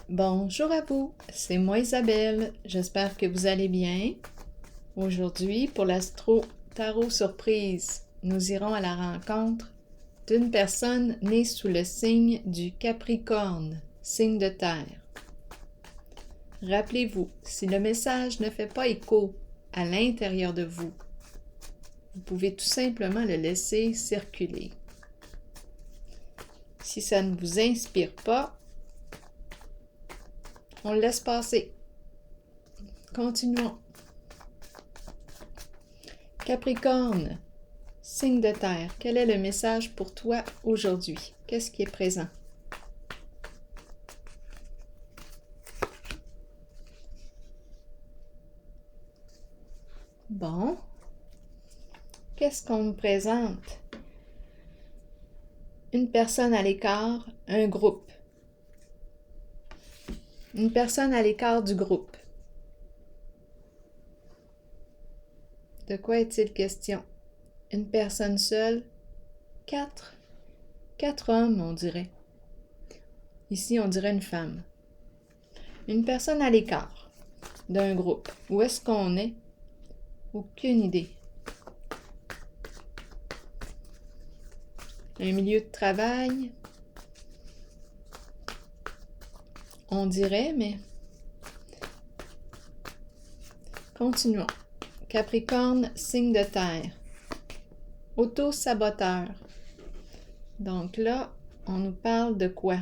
Bonjour à vous, c'est moi Isabelle, j'espère que vous allez bien. Aujourd'hui, pour l'Astro Tarot Surprise, nous irons à la rencontre d'une personne née sous le signe du Capricorne, signe de terre. Rappelez-vous, si le message ne fait pas écho à l'intérieur de vous, vous pouvez tout simplement le laisser circuler. Si ça ne vous inspire pas, on le laisse passer. Continuons. Capricorne, signe de terre, quel est le message pour toi aujourd'hui? Qu'est-ce qui est présent? Bon. Qu'est-ce qu'on nous présente? Une personne à l'écart, un groupe. Une personne à l'écart du groupe. De quoi est-il question? Une personne seule? Quatre hommes, on dirait. Ici, on dirait une femme. Une personne à l'écart d'un groupe. Où est-ce qu'on est? Aucune idée. Un milieu de travail? On dirait, mais... Continuons. Capricorne, signe de terre. Auto-saboteur. Donc là, on nous parle de quoi?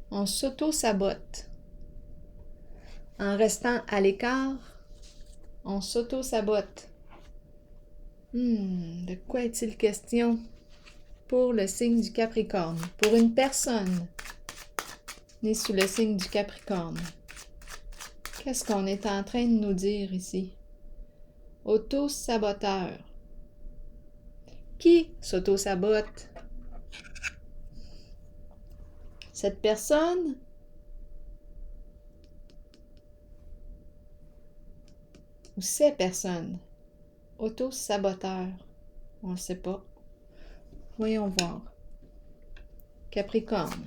On s'auto-sabote. En restant à l'écart, on s'auto-sabote. De quoi est-il question pour le signe du Capricorne? Pour une personne née sous le signe du Capricorne. Qu'est-ce qu'on est en train de nous dire ici? Auto-saboteur. Qui s'auto-sabote? Cette personne? Ou ces personnes? Auto-saboteur. On ne sait pas. Voyons voir. Capricorne.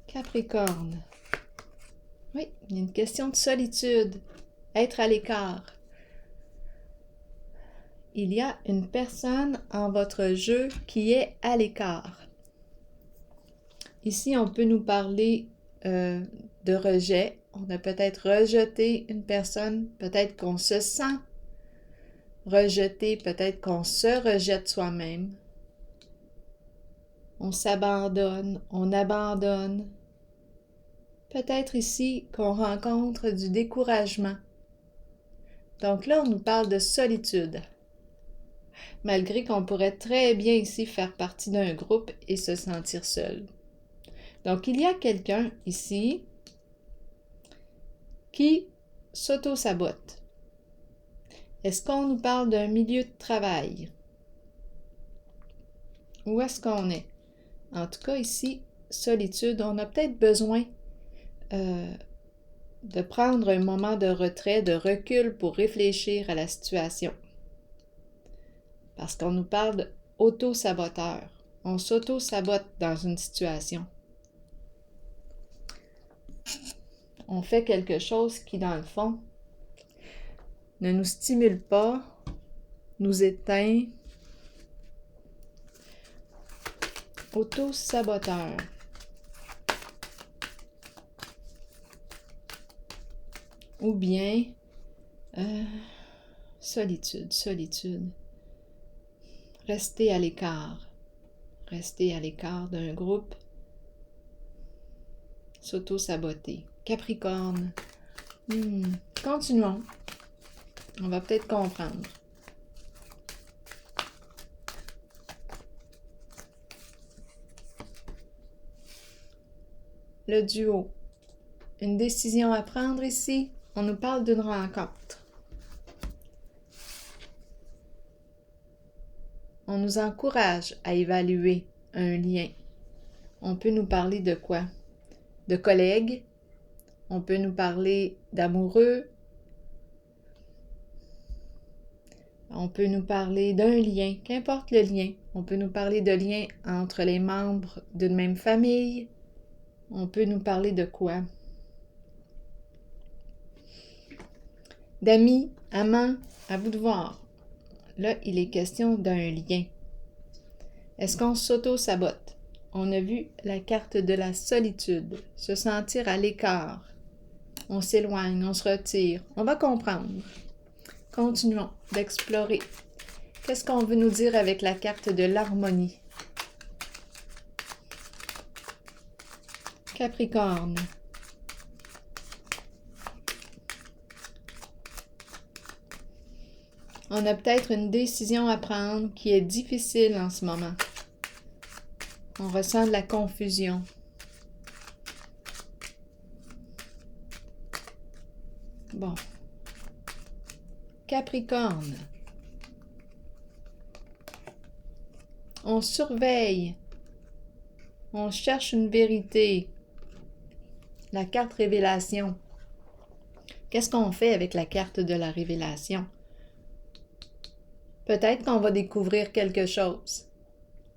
Capricorne. Oui, il y a une question de solitude. Être à l'écart. Il y a une personne en votre jeu qui est à l'écart. Ici, on peut nous parler de rejet. On a peut-être rejeté une personne, peut-être qu'on se sent rejeté, peut-être qu'on se rejette soi-même. On s'abandonne, on abandonne. Peut-être ici qu'on rencontre du découragement. Donc là, on nous parle de solitude. Malgré qu'on pourrait très bien ici faire partie d'un groupe et se sentir seul. Donc, il y a quelqu'un ici qui s'auto-sabote. Est-ce qu'on nous parle d'un milieu de travail? Où est-ce qu'on est? En tout cas, ici, solitude, on a peut-être besoin de prendre un moment de retrait, de recul pour réfléchir à la situation. Parce qu'on nous parle d'auto-saboteur. On s'auto-sabote dans une situation. On fait quelque chose qui, dans le fond, ne nous stimule pas, nous éteint. Auto-saboteur. Ou bien solitude. Rester à l'écart. Rester à l'écart d'un groupe. S'auto-saboter. Capricorne. Continuons. On va peut-être comprendre. Le duo. Une décision à prendre ici. On nous parle d'une rencontre. On nous encourage à évaluer un lien. On peut nous parler de quoi? De collègues. On peut nous parler d'amoureux. On peut nous parler d'un lien, qu'importe le lien. On peut nous parler de liens entre les membres d'une même famille. On peut nous parler de quoi? D'amis, amants, à vous de voir. Là, il est question d'un lien. Est-ce qu'on s'auto-sabote? On a vu la carte de la solitude, se sentir à l'écart. On s'éloigne, on se retire. On va comprendre. Continuons d'explorer. Qu'est-ce qu'on veut nous dire avec la carte de l'harmonie? Capricorne. On a peut-être une décision à prendre qui est difficile en ce moment. On ressent de la confusion. Bon. Capricorne. On surveille. On cherche une vérité. La carte révélation. Qu'est-ce qu'on fait avec la carte de la révélation? Peut-être qu'on va découvrir quelque chose.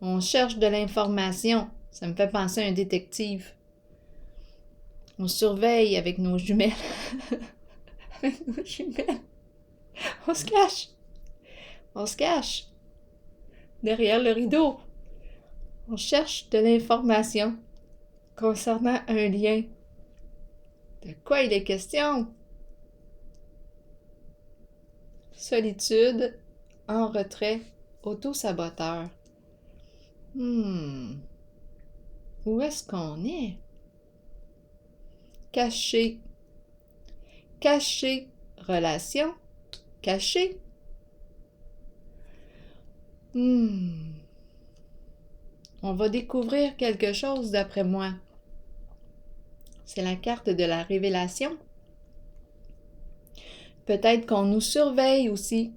On cherche de l'information. Ça me fait penser à un détective. On surveille avec nos jumelles. Avec nos jumelles. On se cache. On se cache. Derrière le rideau. On cherche de l'information concernant un lien. De quoi il est question? Solitude, en retrait, auto-saboteur. Où est-ce qu'on est? Caché. Caché, relation. Caché. On va découvrir quelque chose d'après moi. C'est la carte de la révélation. Peut-être qu'on nous surveille aussi.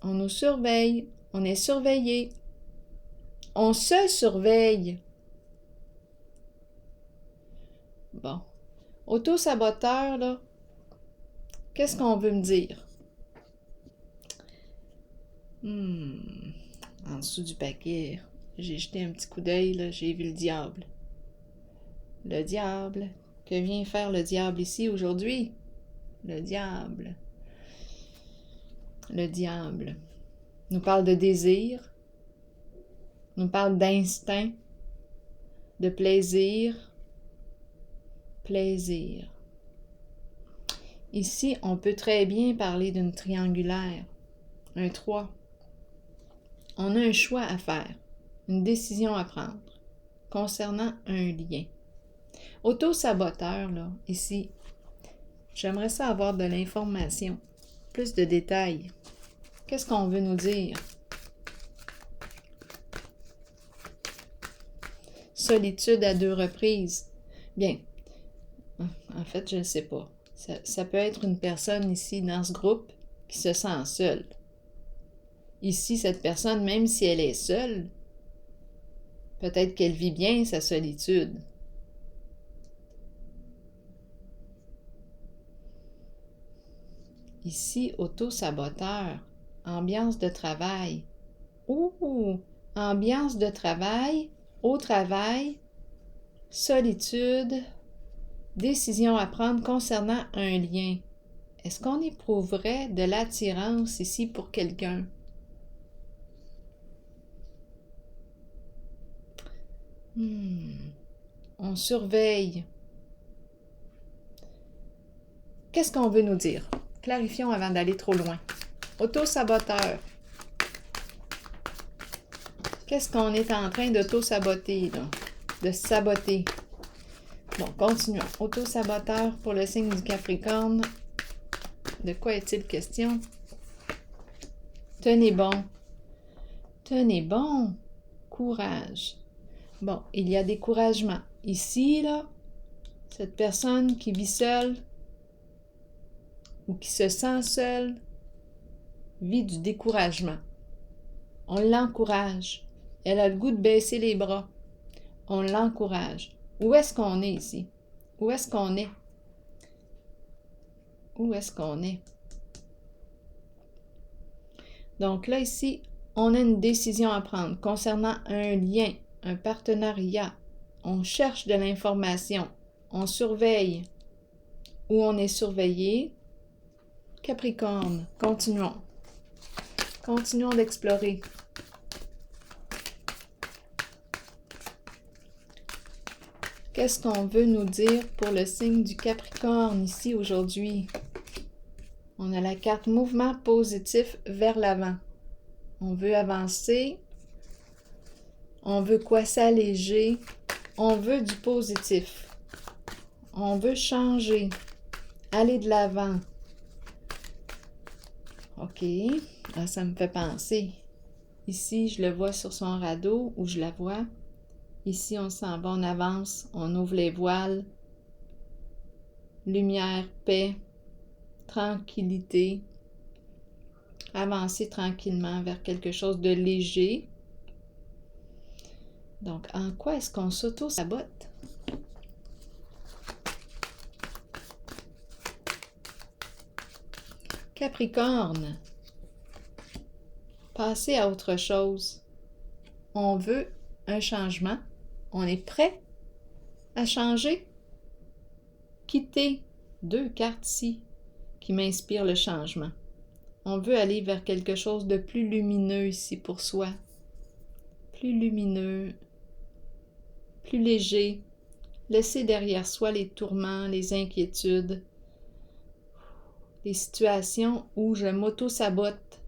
On nous surveille. On est surveillé. On se surveille. Bon. Auto-saboteur, là, qu'est-ce qu'on veut me dire? En dessous du paquet, j'ai jeté un petit coup d'œil, là, j'ai vu le diable. Le diable. Que vient faire le diable ici aujourd'hui? Le diable. Le diable. Nous parle de désir. Nous parle d'instinct. De plaisir. Plaisir. Ici, on peut très bien parler d'une triangulaire. Un 3. On a un choix à faire. Une décision à prendre. Concernant un lien. Auto-saboteur, là, ici, j'aimerais ça avoir de l'information, plus de détails. Qu'est-ce qu'on veut nous dire? Solitude à 2 reprises. Bien, en fait, je ne sais pas. Ça peut être une personne ici, dans ce groupe, qui se sent seule. Ici, cette personne, même si elle est seule, peut-être qu'elle vit bien sa solitude. Ici, auto-saboteur, ambiance de travail. Ambiance de travail, au travail, solitude, décision à prendre concernant un lien. Est-ce qu'on éprouverait de l'attirance ici pour quelqu'un? On surveille. Qu'est-ce qu'on veut nous dire? Clarifions avant d'aller trop loin. Auto-saboteur. Qu'est-ce qu'on est en train d'auto-saboter, là? De saboter. Bon, continuons. Auto-saboteur pour le signe du Capricorne. De quoi est-il question? Tenez bon. Tenez bon. Courage. Bon, il y a découragement. Ici, là, cette personne qui vit seule ou qui se sent seule vit du découragement. On l'encourage. Elle a le goût de baisser les bras. On l'encourage. Où est-ce qu'on est ici? Où est-ce qu'on est? Où est-ce qu'on est? Donc là, ici, on a une décision à prendre concernant un lien, un partenariat. On cherche de l'information. On surveille ou on est surveillé. Capricorne, continuons. Continuons d'explorer. Qu'est-ce qu'on veut nous dire pour le signe du Capricorne ici aujourd'hui? On a la carte mouvement positif vers l'avant. On veut avancer. On veut quoi? S'alléger. On veut du positif. On veut changer. Aller de l'avant. OK. Ah, ça me fait penser. Ici, je le vois sur son radeau, ou je la vois. Ici, on s'en va, on avance, on ouvre les voiles. Lumière, paix, tranquillité. Avancer tranquillement vers quelque chose de léger. Donc, en quoi est-ce qu'on s'auto-sabote? Capricorne. Passer à autre chose. On veut un changement. On est prêt à changer. Quitter 2 cartes ici qui m'inspirent le changement. On veut aller vers quelque chose de plus lumineux ici pour soi. Plus lumineux, plus léger. Laisser derrière soi les tourments, les inquiétudes, les situations où je m'auto-sabote.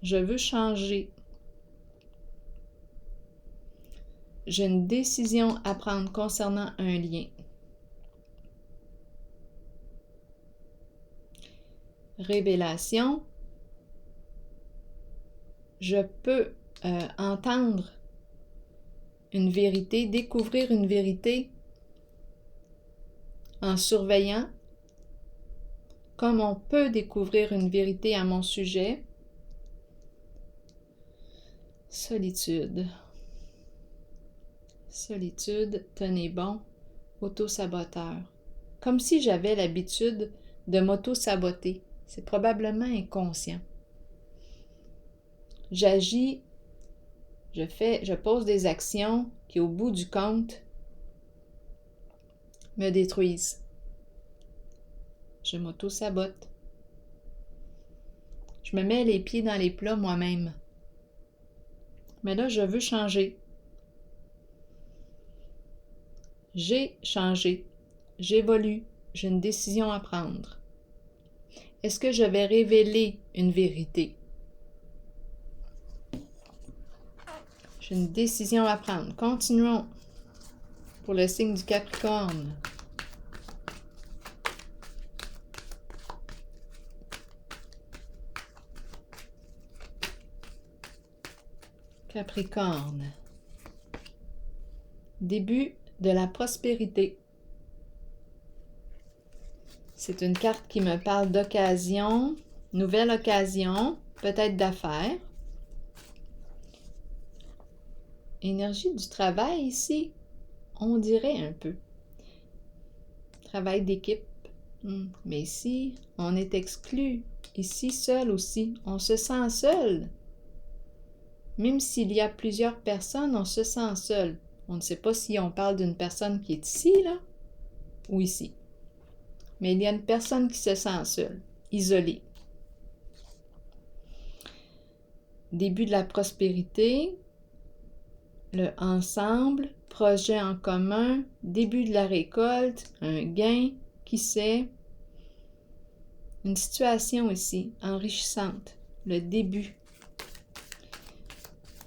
Je veux changer. J'ai une décision à prendre concernant un lien. Révélation. Je peux entendre une vérité, découvrir une vérité en surveillant, comme on peut découvrir une vérité à mon sujet. Solitude. Solitude, tenez bon, auto-saboteur. Comme si j'avais l'habitude de m'auto-saboter. C'est probablement inconscient. J'agis, je pose des actions qui, au bout du compte, me détruisent. Je m'auto-sabote. Je me mets les pieds dans les plats moi-même. Mais là, je veux changer. J'ai changé. J'évolue. J'ai une décision à prendre. Est-ce que je vais révéler une vérité? J'ai une décision à prendre. Continuons pour le signe du Capricorne. Capricorne. Début de la prospérité. C'est une carte qui me parle d'occasion, nouvelle occasion, peut-être d'affaires. Énergie du travail ici, on dirait un peu. Travail d'équipe. Mais ici, on est exclu. Ici, seul aussi. On se sent seul. Même s'il y a plusieurs personnes, on se sent seul. On ne sait pas si on parle d'une personne qui est ici, là, ou ici. Mais il y a une personne qui se sent seule, isolée. Début de la prospérité, le ensemble, projet en commun, début de la récolte, un gain, qui sait. Une situation ici, enrichissante, le début.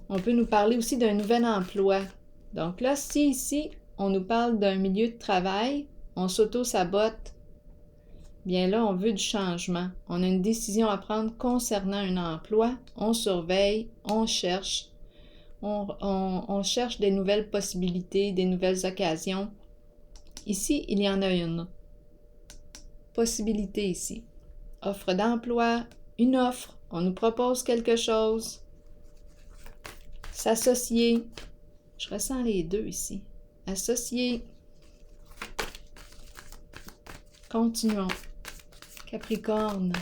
On peut nous parler aussi d'un nouvel emploi. Donc là, si ici, on nous parle d'un milieu de travail, on s'auto-sabote, bien là, on veut du changement. On a une décision à prendre concernant un emploi. On surveille, on cherche. On cherche des nouvelles possibilités, des nouvelles occasions. Ici, il y en a une. Possibilité ici. Offre d'emploi, une offre. On nous propose quelque chose. S'associer. Je ressens les deux ici. Associer. Continuons. Capricorne.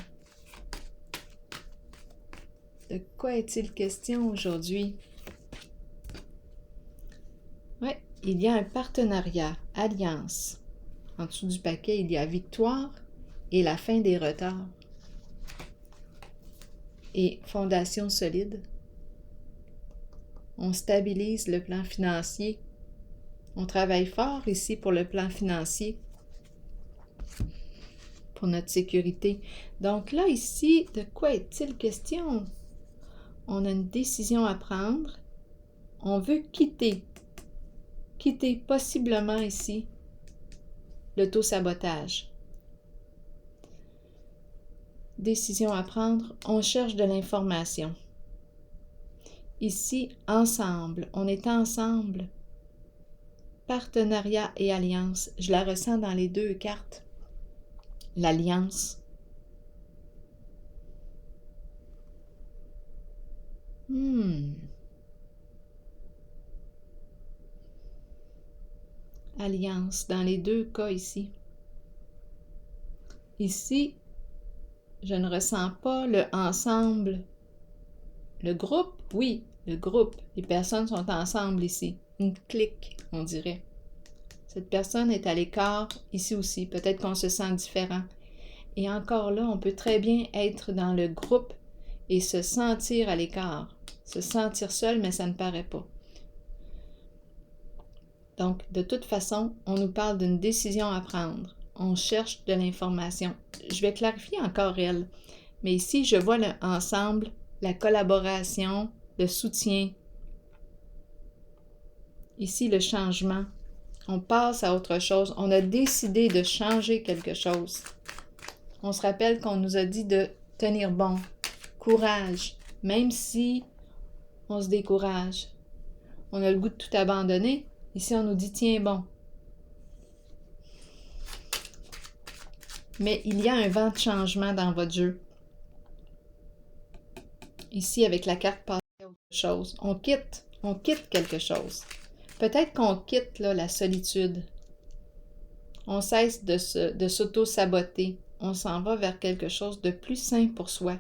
De quoi est-il question aujourd'hui? Oui, il y a un partenariat, alliance. En dessous du paquet, il y a victoire et la fin des retards. Et fondation solide. On stabilise le plan financier. On travaille fort ici pour le plan financier, pour notre sécurité. Donc là, ici, de quoi est-il question? On a une décision à prendre. On veut quitter possiblement ici l'auto-sabotage. Décision à prendre, on cherche de l'information. Ici, ensemble, on est ensemble. Partenariat et alliance, je la ressens dans les deux cartes. L'alliance. Alliance, dans les deux cas ici. Ici, je ne ressens pas le ensemble. Le groupe, oui, le groupe. Les personnes sont ensemble ici. Une clique, on dirait. Cette personne est à l'écart ici aussi. Peut-être qu'on se sent différent. Et encore là, on peut très bien être dans le groupe et se sentir à l'écart. Se sentir seul, mais ça ne paraît pas. Donc, de toute façon, on nous parle d'une décision à prendre. On cherche de l'information. Je vais clarifier encore elle. Mais ici, je vois le ensemble, la collaboration, le soutien. Ici, le changement. On passe à autre chose. On a décidé de changer quelque chose. On se rappelle qu'on nous a dit de tenir bon. Courage. Même si on se décourage. On a le goût de tout abandonner. Ici, on nous dit tiens bon. Mais il y a un vent de changement dans votre jeu. Ici, avec la carte passer à autre chose. On quitte quelque chose. Peut-être qu'on quitte là, la solitude. On cesse de s'auto-saboter. On s'en va vers quelque chose de plus sain pour soi.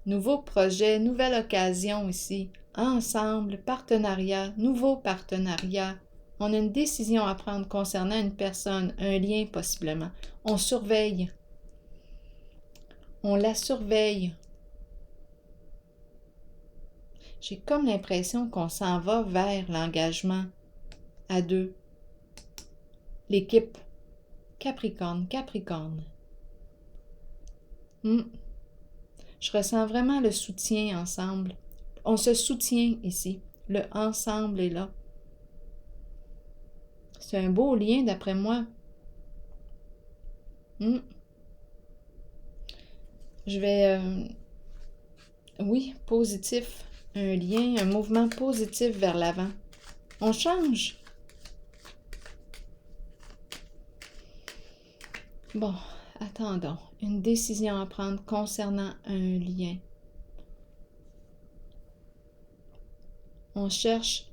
Nouveau projet, nouvelle occasion ici. Ensemble, partenariat, nouveau partenariat. On a une décision à prendre concernant une personne, un lien possiblement. On surveille. On la surveille. J'ai comme l'impression qu'on s'en va vers l'engagement à deux. L'équipe. Capricorne, Capricorne. Je ressens vraiment le soutien ensemble. On se soutient ici. Le ensemble est là. C'est un beau lien d'après moi. Je vais... oui, positif. Un lien, un mouvement positif vers l'avant. On change. Bon, attendons. Une décision à prendre concernant un lien. On cherche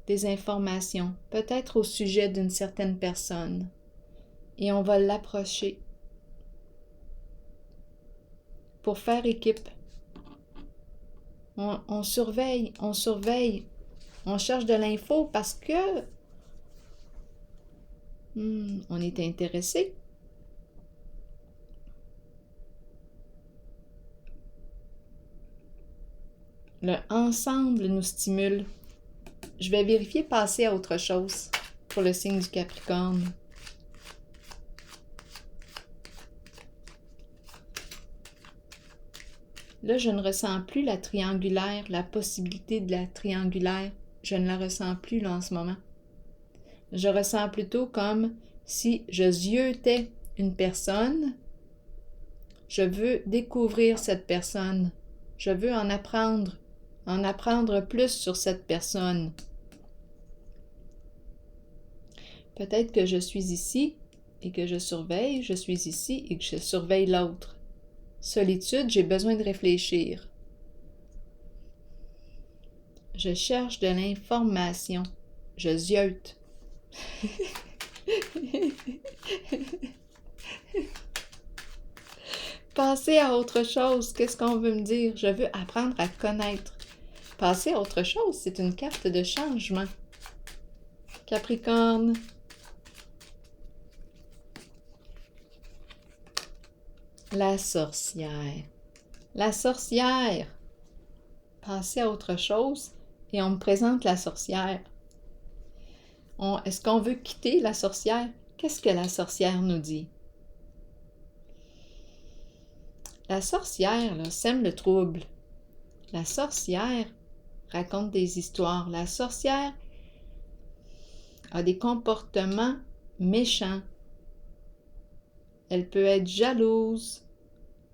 des informations, peut-être au sujet d'une certaine personne, et on va l'approcher pour faire équipe. On surveille, on cherche de l'info parce que on est intéressé. Le ensemble nous stimule. Je vais vérifier passer à autre chose pour le signe du Capricorne. Là, je ne ressens plus la triangulaire, la possibilité de la triangulaire. Je ne la ressens plus là en ce moment. Je ressens plutôt comme si je ziotais une personne. Je veux découvrir cette personne. Je veux en apprendre plus sur cette personne. Peut-être que je suis ici et que je surveille, je suis ici et que je surveille l'autre. Solitude, j'ai besoin de réfléchir. Je cherche de l'information. Je ziote. Passer à autre chose, qu'est-ce qu'on veut me dire? Je veux apprendre à connaître. Passer à autre chose, c'est une carte de changement. Capricorne. La sorcière. La sorcière. Passer à autre chose et on me présente la sorcière. Est-ce qu'on veut quitter la sorcière? Qu'est-ce que la sorcière nous dit? La sorcière là, sème le trouble. La sorcière raconte des histoires. La sorcière a des comportements méchants. Elle peut être jalouse,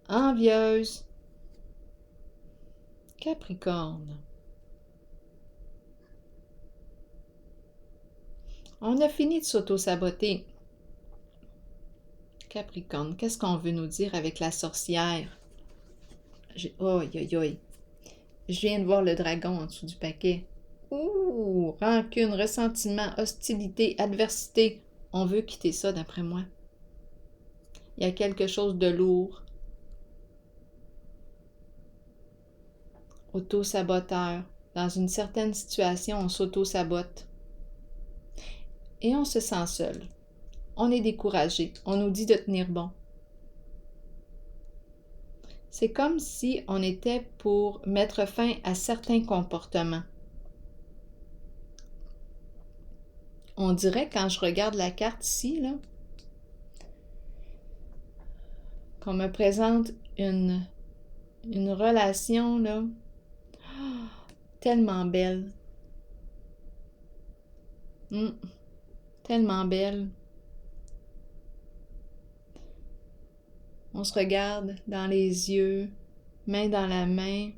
envieuse. Capricorne. On a fini de s'auto-saboter. Capricorne, qu'est-ce qu'on veut nous dire avec la sorcière? Oi, oi, oi. Je viens de voir le dragon en dessous du paquet. Ouh, rancune, ressentiment, hostilité, adversité. On veut quitter ça d'après moi. Il y a quelque chose de lourd. Auto-saboteur. Dans une certaine situation, on s'auto-sabote. Et on se sent seul. On est découragé. On nous dit de tenir bon. C'est comme si on était pour mettre fin à certains comportements. On dirait, quand je regarde la carte ici, là, qu'on me présente une relation là, tellement belle. Tellement belle. On se regarde dans les yeux, main dans la main.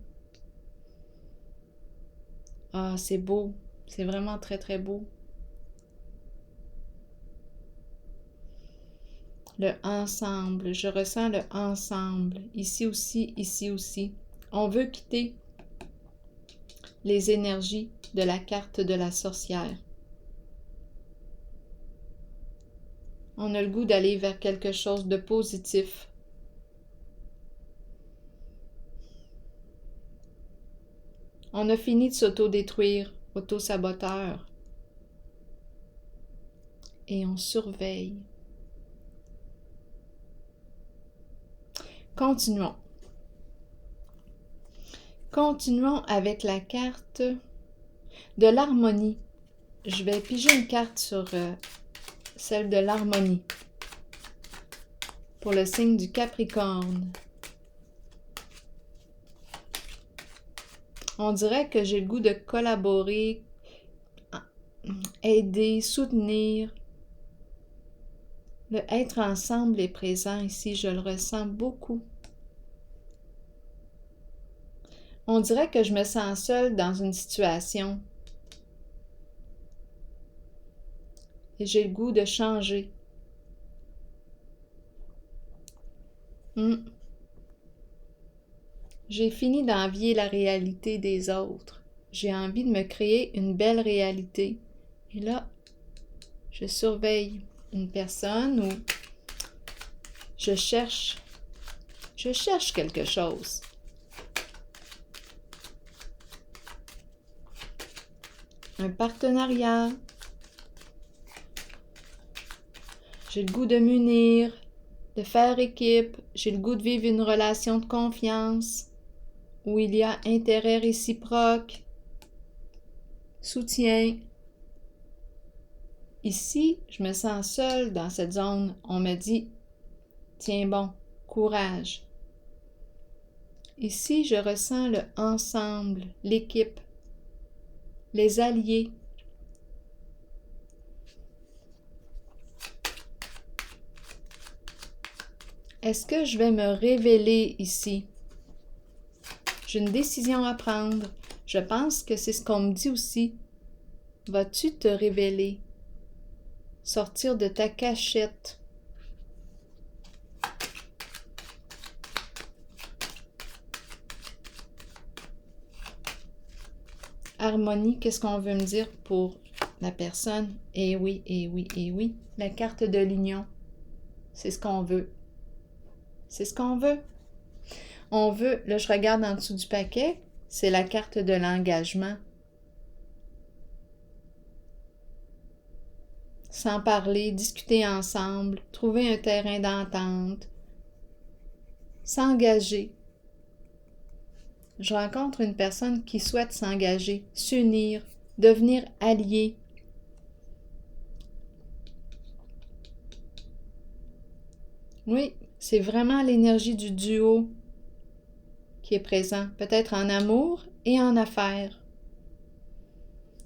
Ah, c'est beau. C'est vraiment très, très beau. Le ensemble. Je ressens le ensemble. Ici aussi, ici aussi. On veut quitter les énergies de la carte de la sorcière. On a le goût d'aller vers quelque chose de positif. On a fini de s'auto-détruire, auto-saboteur. Et on surveille. Continuons. Continuons avec la carte de l'harmonie. Je vais piger une carte sur celle de l'harmonie pour le signe du Capricorne. On dirait que j'ai le goût de collaborer, aider, soutenir. Le être ensemble est présent ici, je le ressens beaucoup. On dirait que je me sens seule dans une situation. Et j'ai le goût de changer. J'ai fini d'envier la réalité des autres. J'ai envie de me créer une belle réalité. Et là, je surveille une personne ou je cherche quelque chose. Un partenariat. J'ai le goût de m'unir, de faire équipe. J'ai le goût de vivre une relation de confiance où il y a intérêt réciproque, soutien. Ici, je me sens seule dans cette zone. On me dit, tiens bon, courage. Ici, je ressens le ensemble, l'équipe, les alliés. Est-ce que je vais me révéler ici? J'ai une décision à prendre. Je pense que c'est ce qu'on me dit aussi. Vas-tu te révéler? Sortir de ta cachette. Harmonie, qu'est-ce qu'on veut me dire pour la personne? Eh oui, eh oui, eh oui. La carte de l'union. C'est ce qu'on veut. C'est ce qu'on veut. On veut, là je regarde en dessous du paquet, c'est la carte de l'engagement. S'en parler, discuter ensemble, trouver un terrain d'entente, s'engager. Je rencontre une personne qui souhaite s'engager, s'unir, devenir allié. Oui, c'est vraiment l'énergie du duo qui est présent, peut-être en amour et en affaires.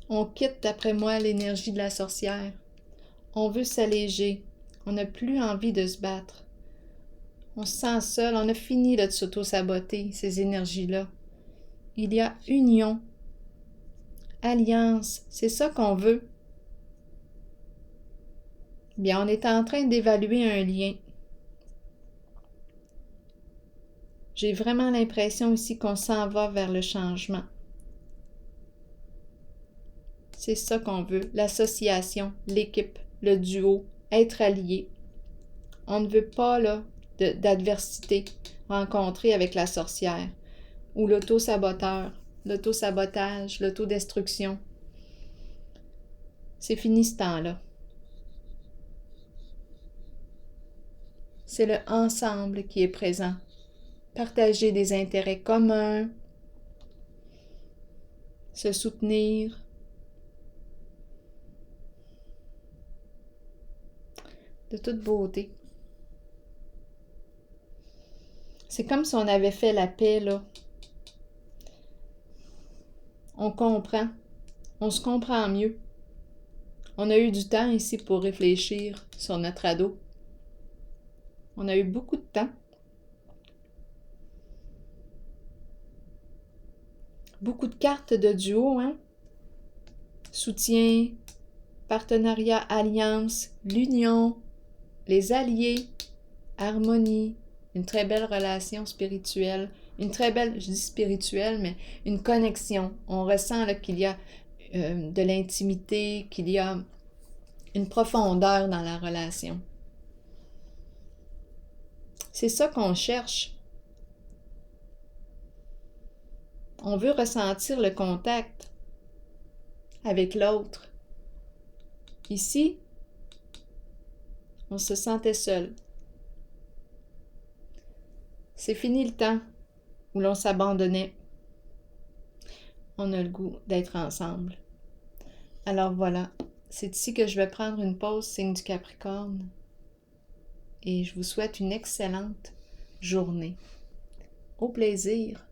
On quitte, d'après moi, l'énergie de la sorcière. On veut s'alléger. On n'a plus envie de se battre. On se sent seul. On a fini de s'auto-saboter, ces énergies-là. Il y a union, alliance. C'est ça qu'on veut. Bien, on est en train d'évaluer un lien. J'ai vraiment l'impression ici qu'on s'en va vers le changement. C'est ça qu'on veut, l'association, l'équipe, le duo, être allié. On ne veut pas là d'adversité rencontrée avec la sorcière ou l'auto-saboteur, l'auto-sabotage, l'autodestruction. C'est fini ce temps-là. C'est le ensemble qui est présent. Partager des intérêts communs, se soutenir. De toute beauté. C'est comme si on avait fait la paix, là. On comprend. On se comprend mieux. On a eu du temps ici pour réfléchir sur notre ado. On a eu beaucoup de temps. Beaucoup de cartes de duo, hein? Soutien, partenariat, alliance, l'union, les alliés, harmonie, une très belle relation spirituelle, une très belle, je dis spirituelle, mais une connexion. On ressent là, qu'il y a de l'intimité, qu'il y a une profondeur dans la relation. C'est ça qu'on cherche. On veut ressentir le contact avec l'autre. Ici, on se sentait seul. C'est fini le temps où l'on s'abandonnait. On a le goût d'être ensemble. Alors voilà, c'est ici que je vais prendre une pause, signe du Capricorne. Et je vous souhaite une excellente journée. Au plaisir!